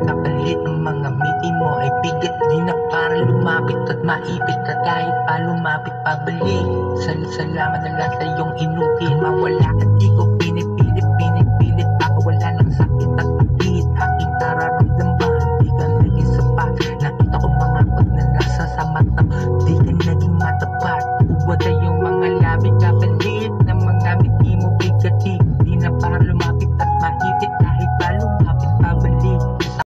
Kapalit ng mga miti mo ay bigat din na para lumapit at maipit ka kahit pa lumapit pabalik. Salamat na lang sa iyong inukit. Mawala at di ko